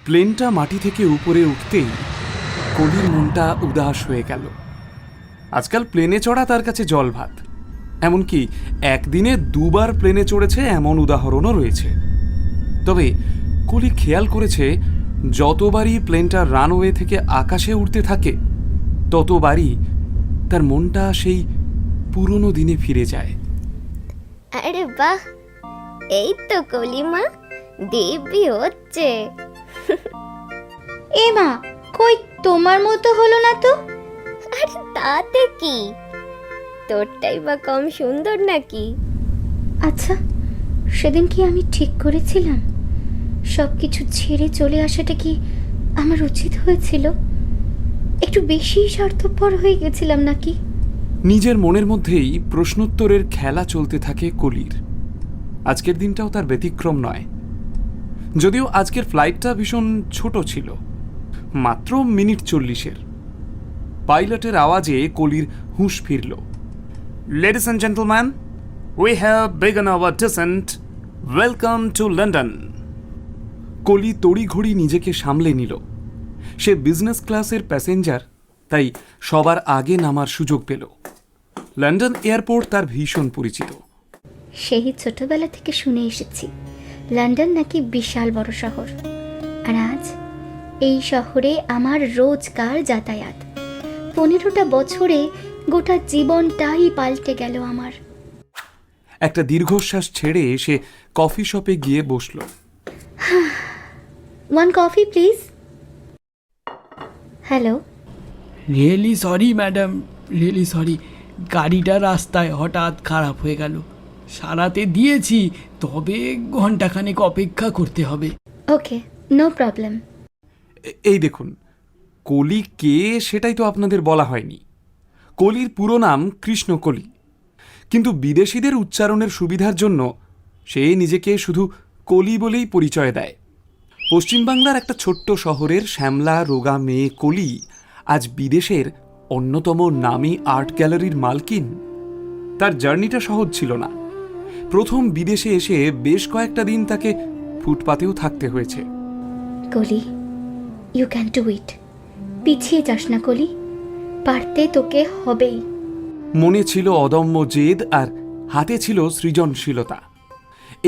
প্লেনটা মাটি থেকে উপরে উঠতেই কলির মনটা উদাস হয়ে গেল। আজকাল প্লেনে চড়া তার কাছে জল ভাত, এমনকি একদিনে দুবার প্লেনে চড়েছে এমন উদাহরণও রয়েছে। তবে কলি খেয়াল করেছে, যতবারই প্লেনটা রানওয়ে থেকে আকাশে উঠতে থাকে ততবারই তার মনটা সেই পুরনো দিনে ফিরে যায়। আরে বাহ, এই তো কলিমা, দিব্যি হচ্ছে। এ মা, কই তোমার মতো হলো না তো? আরে তাতে কি, তোরটাই বা কম সুন্দর নাকি? আচ্ছা, সেদিন কি আমি ঠিক করেছিলাম? সব কিছু ছেড়ে চলে আসাটা কি আমার উচিত হয়েছিল? একটু বেশি স্বার্থপর হয়ে গেছিলাম নাকি? নিজের মনের মধ্যেই প্রশ্নোত্তরের খেলা চলতে থাকে কলির। আজকের দিনটাও তার ব্যতিক্রম নয়, যদিও আজকের ফ্লাইটটা ভীষণ ছোট ছিল, মাত্র মিনিট 40-এর। পাইলটের আওয়াজে কলির হুঁশ ফিরল। Ladies and gentleman, we have begun our descent. Welcome to London. Koli তড়িঘড়ি নিজেকে সামলে নিল। সে বিজনেস ক্লাসের প্যাসেঞ্জার, তাই সবার আগে নামার সুযোগ পেল। লন্ডন এয়ারপোর্ট তার ভীষণ পরিচিত। সেই ছোটবেলা থেকে শুনে এসেছি লন্ডন নাকি বিশাল বড় শহর, আর আজ এই শহরে আমার রোজকার যাতায়াত। 15টা বছরে গোটা জীবনটাই পাল্টে গেল আমার। একটা দীর্ঘশ্বাস ছেড়ে সে কফি শপে গিয়ে বসল। 1 coffee please. Hello. Really sorry madam, really sorry. গাড়িটা রাস্তায় হঠাৎ খারাপ হয়ে গেল। সারাতে দিয়েছি, তবে ঘন্টাখানেক অপেক্ষা করতে হবে। ওকে, নো প্রবলেম। এই দেখুন, কলি কে সেটাই তো আপনাদের বলা হয়নি। কলির পুরো নাম কৃষ্ণ কলি, কিন্তু বিদেশিদের উচ্চারণের সুবিধার জন্য সে নিজেকে শুধু কলি বলেই পরিচয় দেয়। পশ্চিমবাংলার একটা ছোট্ট শহরের শ্যামলা রোগা মেয়ে কলি আজ বিদেশের অন্যতম নামী আর্ট গ্যালারির মালকিন। তার জার্নিটা সহজ ছিল না। প্রথম বিদেশে এসে বেশ কয়েকটা দিন তাকে ফুটপাতেও থাকতে হয়েছে। কলি, ইউ ক্যান ডু ইট। পিছিয়ে যাস না কলি, পারতে তোকে হবেই। মনে ছিল অদম্য জেদ আর হাতে ছিল সৃজনশীলতা।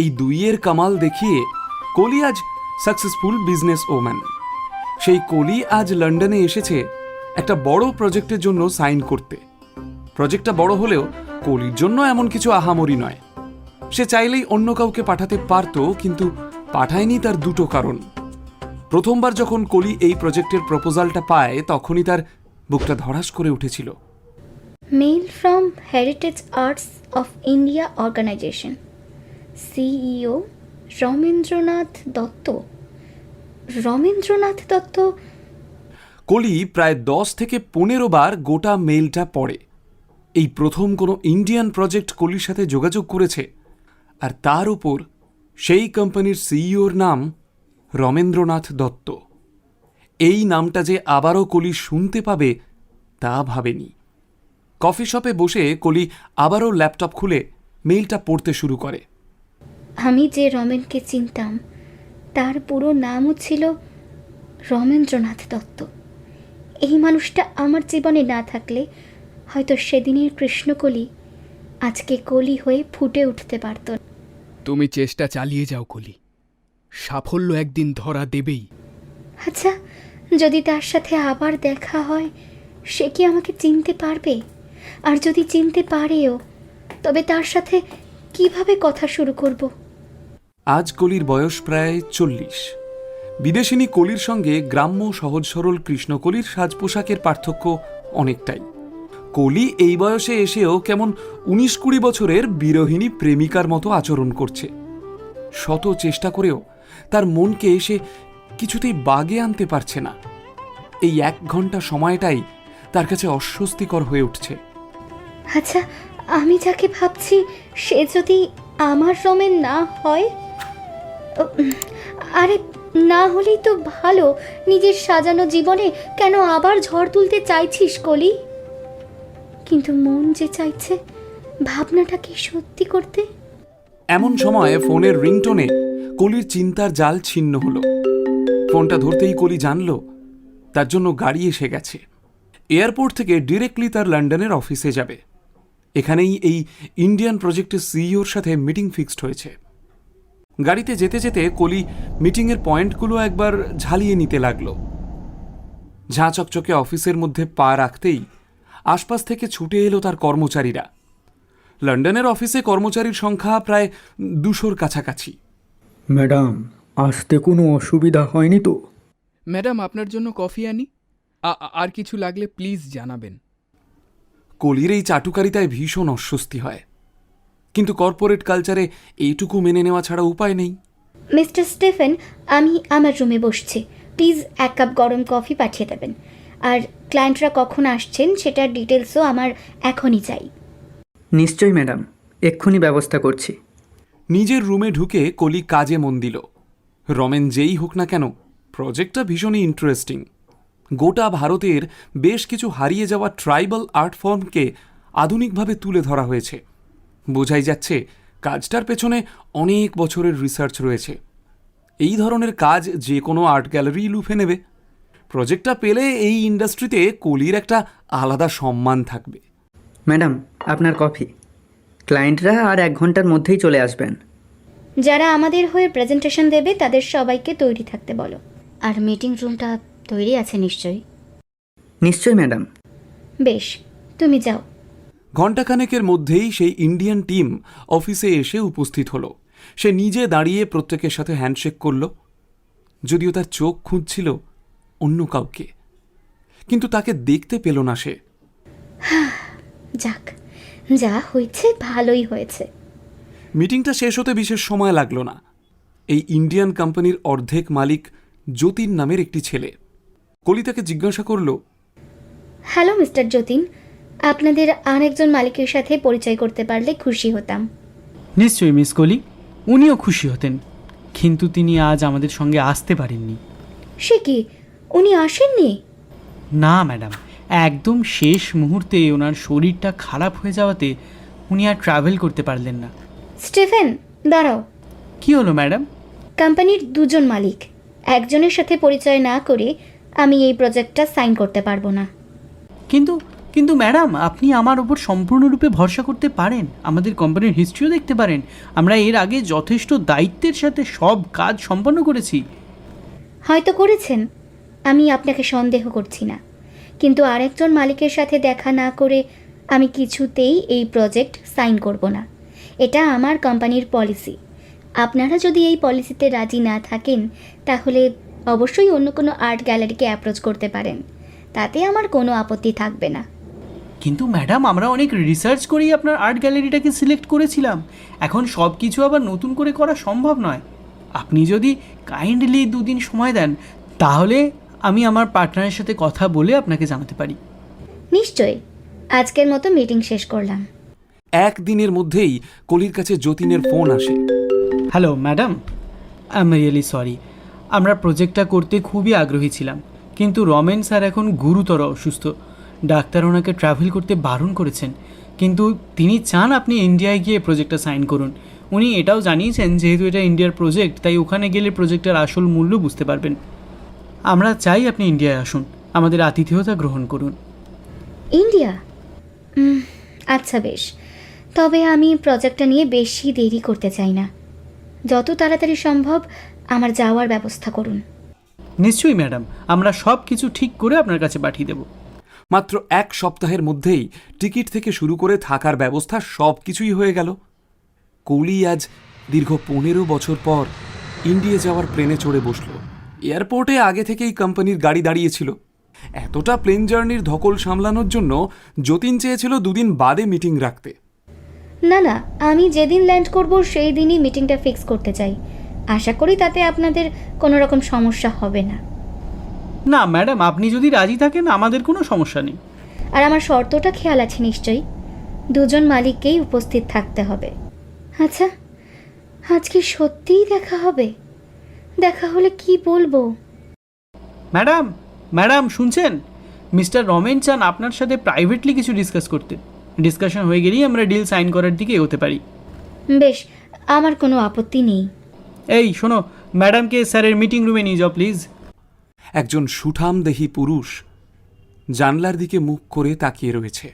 এই দুইয়ের কামাল দেখিয়ে কলি আজ সাকসেসফুল বিজনেস ওম্যান। সেই কলি আজ লন্ডনে এসেছে একটা বড় প্রজেক্টের জন্য সাইন করতে। প্রজেক্টটা বড় হলেও কলির জন্য এমন কিছু আহামরি নয়। সে চাইলেই অন্য কাউকে পাঠাতে পারত, কিন্তু পাঠায়নি তার দুটো কারণ। প্রথমবার যখন কলি এই প্রজেক্টের প্রপোজালটা পায়, তখনই তার বুকটা ধড়াস করে উঠেছিল। Mail from heritage arts of India organisation, CEO Ramendranath Dutta. Ramendranath Dutta? Koli প্রায় 10 থেকে 15 বার গোটা মেইলটা পড়ে। এই প্রথম কোনো ইন্ডিয়ান প্রজেক্ট কলির সাথে যোগাযোগ করেছে, আর তার উপর সেই কোম্পানির সিইওর নাম রমেন্দ্রনাথ দত্ত। এই নামটা যে আবারও কলি শুনতে পাবে তা ভাবেনি। কফি শপে বসে কলি আবারও ল্যাপটপ খুলে মেইলটা পড়তে শুরু করে। আমি যে রমেনকে চিনতাম তার পুরো নামও ছিল রমেন্দ্রনাথ দত্ত। এই মানুষটা আমার জীবনে না থাকলে হয়তো সেদিনের কৃষ্ণকলি আজকে কলি হয়ে ফুটে উঠতে পারত। তুমি চেষ্টা চালিয়ে যাও কলি, সাফল্য একদিন ধরা দেবেই। আচ্ছা, যদি তার সাথে আবার দেখা হয়, সে কি আমাকে চিনতে পারবে? আর যদি চিনতে পারেও, তবে তার সাথে কিভাবে কথা শুরু করব? আজ কলির বয়স প্রায় 40। বিদেশিনী কলির সঙ্গে গ্রাম্য সহজ সরল কৃষ্ণকলির সাজ পোশাকের পার্থক্য অনেকটাই। কলি এই বয়সে এসেও কেমন 19-20 বছরের বিরোহিণী প্রেমিকার মতো আচরণ করছে। শত চেষ্টা করেও তার মনকে সে কিছুতেই বাগে আনতে পারছে না। এই 1 ঘন্টা সময়টাই তার কাছে অস্বস্তিকর হয়ে উঠছে। আচ্ছা, আমি যাকে ভাবছি সে যদি আমার রমেন না হয়? আরে না হলেই তো ভালো। নিজের সাজানো জীবনে কেন আবার ঝড় তুলতে চাইছিস কলি? কিন্তু মন যে চাইছে ভাবনাটাকে সত্যি করতে। এমন সময় ফোনের রিংটোনে কলির চিন্তার জাল ছিন্ন হলো। ফোনটা ধরতেই কলি জানল তার জন্য গাড়ি এসে গেছে। এয়ারপোর্ট থেকে ডিরেক্টলি তার লন্ডনের অফিসে যাবে। এখানেই এই ইন্ডিয়ান প্রজেক্টের সিইওর সাথে মিটিং ফিক্সড হয়েছে। গাড়িতে যেতে যেতে কলি মিটিংয়ের পয়েন্টগুলো একবার ঝালিয়ে নিতে লাগলো। ঝাঁ চকচকে অফিসের মধ্যে পা রাখতেই আশপাশ থেকে ছুটে এলো তার কর্মচারীরা। লন্ডনের অফিসে কর্মচারীর সংখ্যা প্রায় 200-র কাছাকাছি। ম্যাডাম, আসতে কোনো অসুবিধা হয়নি তো? ম্যাডাম, আপনার জন্য কফি আনি? আর কিছু লাগলে প্লিজ জানাবেন। কলির এই চাটুকারিতায় ভীষণ অস্বস্তি হয়, কিন্তু কর্পোরেট কালচারে এইটুকু মেনে নেওয়া ছাড়া উপায় নেই। মিস্টার স্টিফেন, আমি আমার রুমে বসছি, প্লিজ 1 কাপ গরম কফি পাঠিয়ে দেবেন। আর ক্লায়েন্টরা কখন আসছেন সেটার ডিটেলসও আমার এখনই চাই। নিশ্চয়ই ম্যাডাম, এক্ষুনি ব্যবস্থা করছি। নিজের রুমে ঢুকে কলি কাজে মন দিল। রমেন যেই হোক না কেন, প্রজেক্টটা ভীষণই ইন্টারেস্টিং। গোটা ভারতের বেশ কিছু হারিয়ে যাওয়া ট্রাইবাল আর্ট ফর্মকে আধুনিকভাবে তুলে ধরা হয়েছে। বোঝাই যাচ্ছে কাজটার পেছনে অনেক বছরের রিসার্চ রয়েছে। এই ধরনের কাজ যে কোনো আর্ট গ্যালারি লুফে নেবে। প্রজেক্টটা পেলে এই ইন্ডাস্ট্রিতে কলির একটা আলাদা সম্মান থাকবে। ম্যাডাম, আপনার কফি। ক্লায়েন্টরা আর 1 ঘন্টার মধ্যেই চলে আসবেন। যারা আমাদের হয়ে প্রেজেন্টেশন দেবে তাদের সবাইকে তৈরি থাকতে বলো। আর মিটিং রুমটা তৈরি আছে নিশ্চয়ই? নিশ্চয়ই ম্যাডাম। বেশ, তুমি যাও। ঘণ্টাখানেকের মধ্যেই সেই ইন্ডিয়ান টিম অফিসে এসে উপস্থিত হলো। সে নিজে দাঁড়িয়ে প্রত্যেকের সাথে হ্যান্ডশেক করল, যদিও তার চোখ খুঁজছিল অন্য কাউকে, কিন্তু তাকে দেখতে পেল না সে। যাক, যা হয়েছে ভালোই হয়েছে। মিটিংটা শেষ হতে বিশেষ সময় লাগলো না। এই ইন্ডিয়ান কোম্পানির অর্ধেক মালিক যতীন নামের একটি ছেলে। কলি তাকে জিজ্ঞাসা করল, হ্যালো মিস্টার যতীন, আপনাদের আরেকজন মালিকের সাথে পরিচয় করতে পারলে খুশি হতাম। নিশ্চয়ই মিস কলি, উনিও খুশি হতেন, কিন্তু তিনি আজ আমাদের সঙ্গে আসতে পারেননি। সে কি, উনি আসেননি? না ম্যাডাম, একদম শেষ মুহূর্তে ওনার শরীরটা খারাপ হয়ে যাওয়াতে উনি আর ট্রাভেল করতে পারলেন না। স্টিফেন, দাঁড়াও। কি হলো ম্যাডাম? কোম্পানির 2 জন মালিক, একজনের সাথে পরিচয় না করে আমি এই প্রজেক্টটা সাইন করতে পারবো না। কিন্তু কিন্তু ম্যাডাম, আপনি আমার ওপর সম্পূর্ণরূপে ভরসা করতে পারেন। আমাদের কোম্পানির হিস্ট্রিও দেখতে পারেন। আমরা এর আগে যথেষ্ট দায়িত্বের সাথে সব কাজ সম্পন্ন করেছি। হয়তো করেছেন, আমি আপনাকে সন্দেহ করছি না, কিন্তু আরেকজন মালিকের সাথে দেখা না করে আমি কিছুতেই এই প্রজেক্ট সাইন করব না। এটা আমার কোম্পানির পলিসি। আপনারা যদি এই পলিসিতে রাজি না থাকেন তাহলে অবশ্যই অন্য কোনো আর্ট গ্যালারিকে অ্যাপ্রোচ করতে পারেন, তাতে আমার কোনো আপত্তি থাকবে না। কিন্তু ম্যাডাম, আমরা অনেক রিসার্চ করেই আপনার আর্ট গ্যালারিটাকে সিলেক্ট করেছিলাম। এখন সব কিছু আবার নতুন করে করা সম্ভব নয়। আপনি যদি কাইন্ডলি 2 দিন সময় দেন তাহলে আমি আমার পার্টনারের সাথে কথা বলে আপনাকে জানাতে পারি। নিশ্চয়ই, আজকের মতো মিটিং শেষ করলাম। একদিনের মধ্যেই কলির কাছে যতীনের ফোন আসে। Hello madam, I am really sorry. আমরা প্রজেক্টটা করতে খুবই আগ্রহী ছিলাম, কিন্তু রমেন স্যার এখন গুরুতর অসুস্থ। ডাক্তার ওনাকে ট্রাভেল করতে বারণ করেছেন, কিন্তু তিনি চান আপনি ইন্ডিয়ায় গিয়ে প্রজেক্টটা সাইন করুন। উনি এটাও জানিয়েছেন যেহেতু এটা ইন্ডিয়ার প্রজেক্ট, তাই ওখানে গেলে প্রজেক্টের আসল মূল্য বুঝতে পারবেন। আমরা চাই আপনি ইন্ডিয়ায় আসুন, আমাদের আতিথেয়তা গ্রহণ করুন। ইন্ডিয়া? আচ্ছা বেশ, তবে আমি প্রজেক্টটা নিয়ে বেশি দেরি করতে চাই না। যত তাড়াতাড়ি সম্ভব আমার যাওয়ার ব্যবস্থা করুন। নিশ্চয়ই ম্যাডাম, আমরা সব কিছু ঠিক করে আপনার কাছে পাঠিয়ে দেব। মাত্র 1 সপ্তাহের মধ্যেই টিকিট থেকে শুরু করে থাকার ব্যবস্থা সব কিছুই হয়ে গেল। কলি আজ দীর্ঘ 15 বছর পর ইন্ডিয়া যাওয়ার প্লেনে চড়ে বসল। এয়ারপোর্টে আগে থেকেই কোম্পানির গাড়ি দাঁড়িয়েছিল। এতটা প্লেন জার্নির ধকল সামলানোর জন্য যতীন চেয়েছিল 2 দিন বাদে মিটিং রাখতে। না না, আমি যেদিন ল্যান্ড করব সেই দিনই মিটিংটা ফিক্স করতে চাই। আশা করি তাতে আপনাদের কোনো রকম সমস্যা হবে না। না ম্যাডাম, আপনি যদি রাজি থাকেন আমাদের কোনো সমস্যা নেই। আর আমার শর্তটা খেয়াল আছে নিশ্চয়ই? 2 জন মালিককেই উপস্থিত থাকতে হবে। আচ্ছা, আজকে সত্যিই দেখা হবে? দেখা হলে কি বলবো? ম্যাডাম, ম্যাডাম শুনছেন? মিস্টার রমেন চান আপনার সাথে প্রাইভেটলি কিছু ডিসকাস করতে। ডিসকাশন হয়ে গেলেই আমরা ডিল সাইন করার দিকে এগোতে পারি। বেশ, আমার কোনো আপত্তি নেই। এই শোনো, ম্যাডামকে স্যারের মিটিং রুমে নিয়ে যাও প্লিজ। একজন সুঠামদেহী পুরুষ জানলার দিকে মুখ করে তাকিয়ে রয়েছে।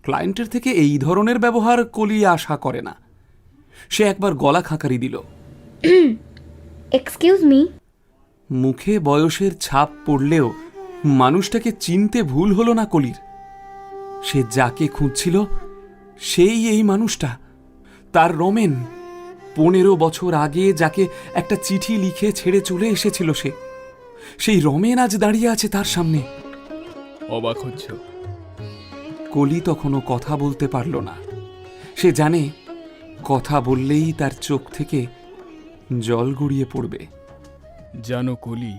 ক্লায়েন্টের থেকে এই ধরনের ব্যবহার কলি আশা করে না। সে একবার গলা খাঁকারি দিল। Excuse me. মুখে বয়সের ছাপ পড়লেও মানুষটাকে চিনতে ভুল হলো না কলির। সে যাকে খুঁজছিল সেই এই মানুষটা, তার রমেন। 15 বছর আগে যাকে একটা চিঠি লিখে ছেড়ে চলে এসেছিল সে, সেই রমেন আজ দাঁড়িয়ে আছে তার সামনে। অবাক হচ্ছ? কলি তখনও কথা বলতে পারল না। সে জানে কথা বললেই তার চোখ থেকে জল গড়িয়ে পড়বে। জানো কলি,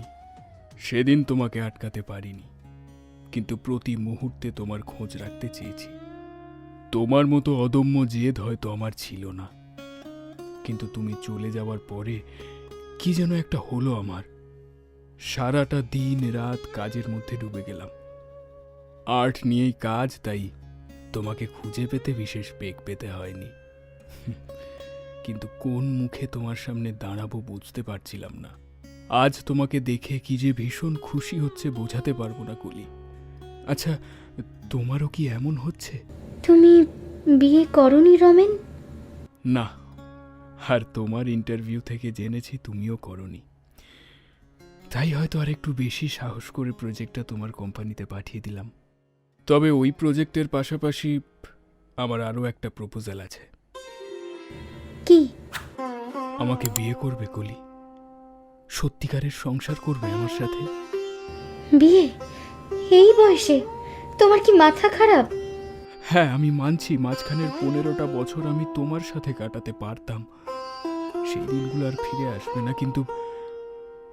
সেদিন তোমাকে আটকাতে পারিনি, কিন্তু প্রতি মুহূর্তে তোমার খোঁজ রাখতে চেয়েছি। তোমার মতো অদম্য জেদ হয়তো আমার ছিল না, কিন্তু তুমি চলে যাওয়ার পরে কি যেন একটা হলো আমার। সারাটা দিন রাত কাজের মধ্যে ডুবে গেলাম। আর্ট নিয়েই কাজ, তাই তোমাকে খুঁজে পেতে বিশেষ বেগ পেতে হয়নি। কিন্তু কোন মুখে তোমার সামনে দাঁড়াবো বুঝতে পারছিলাম না। আজ তোমাকে দেখে কি যে ভীষণ খুশি হচ্ছে বোঝাতে পারবো না কলি। আচ্ছা, তোমারও কি এমন হচ্ছে? তুমি বিয়ে করনি রমেন? না, আর তোমার ইন্টারভিউ থেকে জেনেছি তুমিও করনি। তাই হয়তো আর একটু বেশি সাহস করে প্রজেক্টটা তোমার কোম্পানিতে পাঠিয়ে দিলাম। তবে ওই প্রজেক্টের পাশাপাশি আমার আরও একটা প্রপোজাল আছে। কি? আমাকে বিয়ে করবে কলি? সত্যিকারের সংসার করবে আমার সাথে? বিয়ে এই বয়সে? তোমার কি মাথা খারাপ? হ্যাঁ, আমি মানছি মাঝখানের 15টা বছর আমি তোমার সাথে কাটাতে পারতাম। সেই দিনগুলো আর ফিরে আসবে না, কিন্তু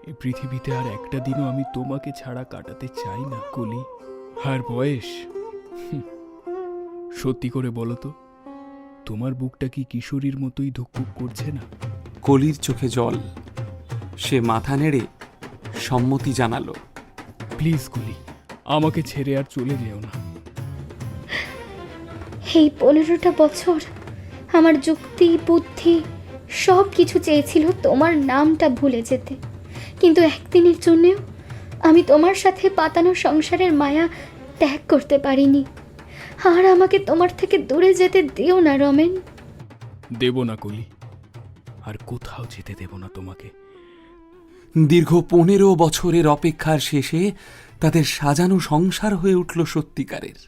এই পৃথিবীতে আর একটা দিনও আমি তোমাকে ছাড়া কাটাতে চাই না কলি। আর বয়স, সত্যি করে বলো তো, তোমার বুকটা কি কিশোরীর মতোই ধুকপুক করছে না? কলির চোখে জল। সে মাথা নেড়ে সম্মতি জানালো। প্লিজ কলি, আমাকে ছেড়ে আর চলে যেও না। এই 15টা বছর আমার যুক্তি বুদ্ধি সব কিছু চেয়েছিল তোমার নামটা ভুলে যেতে, কিন্তু একদিনের জন্যেও আমি তোমার সাথে পাতানো সংসারের মায়া ত্যাগ করতে পারিনি। আর আমাকে তোমার থেকে দূরে যেতে দিও না রমেন। দেব না কলি, আর কোথাও যেতে দেব না তোমাকে। দীর্ঘ 15 বছরের অপেক্ষার শেষে তাদের সাজানো সংসার হয়ে উঠল সত্যিকারের।